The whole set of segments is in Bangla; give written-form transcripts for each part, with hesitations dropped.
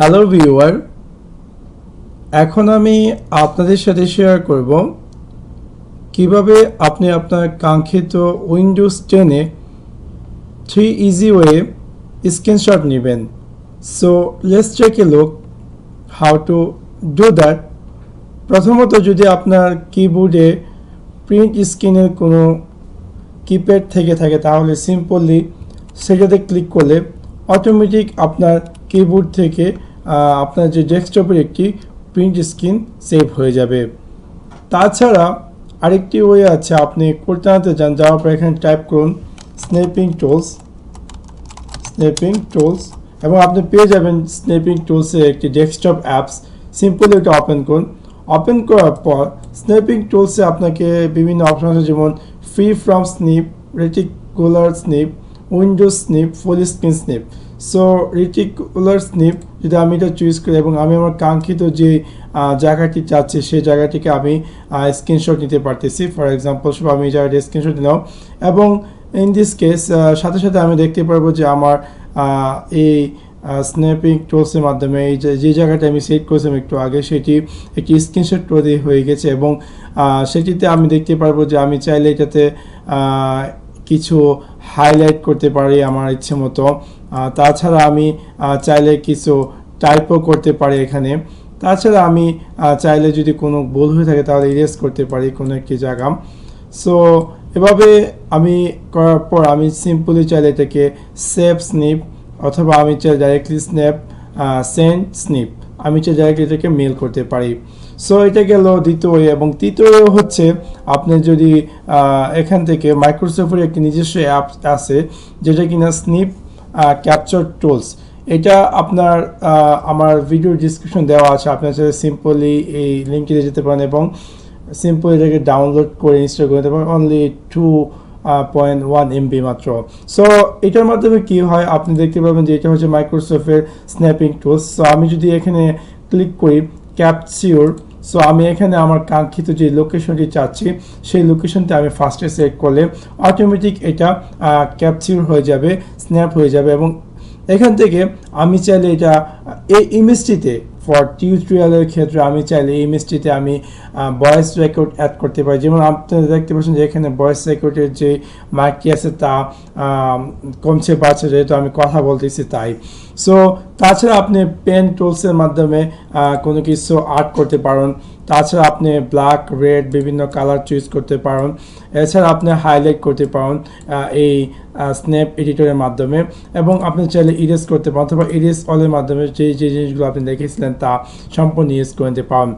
হ্যালো ভিউয়ার, এখন আমি আপনাদের সাথে শেয়ার করব কিভাবে আপনি আপনার কাঙ্ক্ষিত উইন্ডোজ 10-এ 3 ইজি ওয়ে স্ক্রিনশট নেবেন। So let's take a look how to do that. প্রথমত, যদি আপনার কিবোর্ডে প্রিন্ট স্ক্রিনের কোনো কিপ্যাড থেকে থাকে তাহলে সিম্পলি সেটাতে ক্লিক করলে অটোমেটিক আপনার কিবোর্ড থেকে আপনার যে ডেস্কটপের একটি প্রিন্ট স্ক্রিন সেভ হয়ে যাবে। তাছাড়া আরেকটি ওয়ে আছে, আপনি করতে যান, যাওয়ার পর এখানে টাইপ করুন স্ন্যাপিং টুলস এবং আপনি পেয়ে যাবেন স্ন্যাপিং টুলসের একটি ডেস্কটপ অ্যাপস। সিম্পলি এটা ওপেন করুন। ওপেন করার পর স্ন্যাপিং টুলসে আপনাকে বিভিন্ন অপশন আছে, যেমন free from snip, reticular snip, Windows snip, full screen snip. So reticular snip যদি আমি এটা চুজ করি এবং আমি আমার কাঙ্ক্ষিত যে জায়গাটি চাচ্ছি সেই জায়গাটিকে আমি স্ক্রিনশট নিতে পারতেছি। ফর এক্সাম্পল আমি এই জায়গাটি স্ক্রিনশট নিলাম এবং ইন দিস কেস সাথে সাথে আমি দেখতে পারবো যে আমার এই স্ন্যাপিং টুলসের মাধ্যমে এই যে জায়গাটা আমি সেট করেছিলাম একটু আগে, সেটি একটি স্ক্রিনশট তৈরি হয়ে গেছে এবং সেটিতে আমি দেখতে পারবো যে আমি চাইলে এটাতে কিছু হাইলাইট করতে পারি আমার ইচ্ছে মতো। তাছাড়া আমি চাইলে কিছু টাইপও করতে পারি এখানে। তাছাড়া আমি চাইলে যদি কোনো ভুল হয়ে থাকে তাহলে ইরেজ করতে পারি কোনো একটি জায়গা। সো এভাবে আমি করার পর আমি সিম্পলি চাইলে এটাকে সেভ স্নিপ অথবা আমি চাই ডাইরেক্টলি সেন্ড স্নিপ, আমি চাই ডাইরেক্টলি এটাকে মেল করতে পারি। সো এটা গেল দ্বিতীয় ওয়ে। এবং তৃতীয় হচ্ছে, আপনি যদি এখান থেকে মাইক্রোসফটের একটি নিজস্ব অ্যাপ আছে যেটা কিনা স্নিপ ক্যাপচার টুলস। এটা আপনার আমার ভিডিও ডিসক্রিপশন দেওয়া আছে, আপনার সাথে সিম্পলি এই লিঙ্কে যেতে পারেন এবং সিম্পলি এটাকে ডাউনলোড করে ইনস্টল করে নিতে পারেন। অনলি 2.1 MB মাত্র। সো এটার মাধ্যমে কি হয়, আপনি দেখতে পাবেন যে এটা হচ্ছে মাইক্রোসফটের স্ন্যাপিং টুলস। সো আমি যদি এখানে ক্লিক করি ক্যাপচার, সো আমি এখানে আমার কাঙ্ক্ষিত যে লোকেশনটি চাচ্ছি সেই লোকেশনটা আমি ফার্স্টে সিলেক্ট করলে অটোমেটিক এটা ক্যাপচার হয়ে যাবে, স্ন্যাপ হয়ে যাবে। এবং এখান থেকে আমি চাইলে এটা এই ইমেজটিতে ফর টিউটোরিয়ালের ক্ষেত্রে আমি চাইলে এই ইমেজটিতে আমি ভয়েস রেকর্ড অ্যাড করতে পারি। যেমন আপনারা দেখতে পাচ্ছেন যে এখানে ভয়েস রেকর্ডের যে মাইকটি আছে তা কমছে বাড়ছে, যেহেতু আমি কথা বলতেছি তাই। সো তাছাড়া আপনি পেন টুলসের মাধ্যমে কোনো কিছু আর্ট করতে পারেন। তাছাড়া আপনি ব্ল্যাক, রেড বিভিন্ন কালার চুজ করতে পারেন। এছাড়া আপনি হাইলাইট করতে পারেন এই স্ন্যাপ এডিটরের মাধ্যমে এবং আপনি চাইলে ইরেজ করতে পারেন অথবা ইরেজ অলের মাধ্যমে যে জিনিসগুলো আপনি দেখেছিলেন তা সম্পূর্ণ ইরেজ করে নিতে পারেন।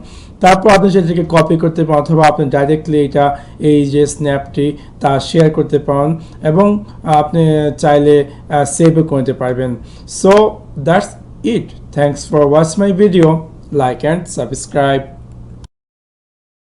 তারপর আপনি সেটাকে কপি করতে পারেন অথবা আপনি ডাইরেক্টলি এটা এই যে স্ন্যাপটি তা শেয়ার করতে পারেন এবং আপনি চাইলে সেভও করতে পারবেন। So that's it. Thanks for watch my video. Like and subscribe.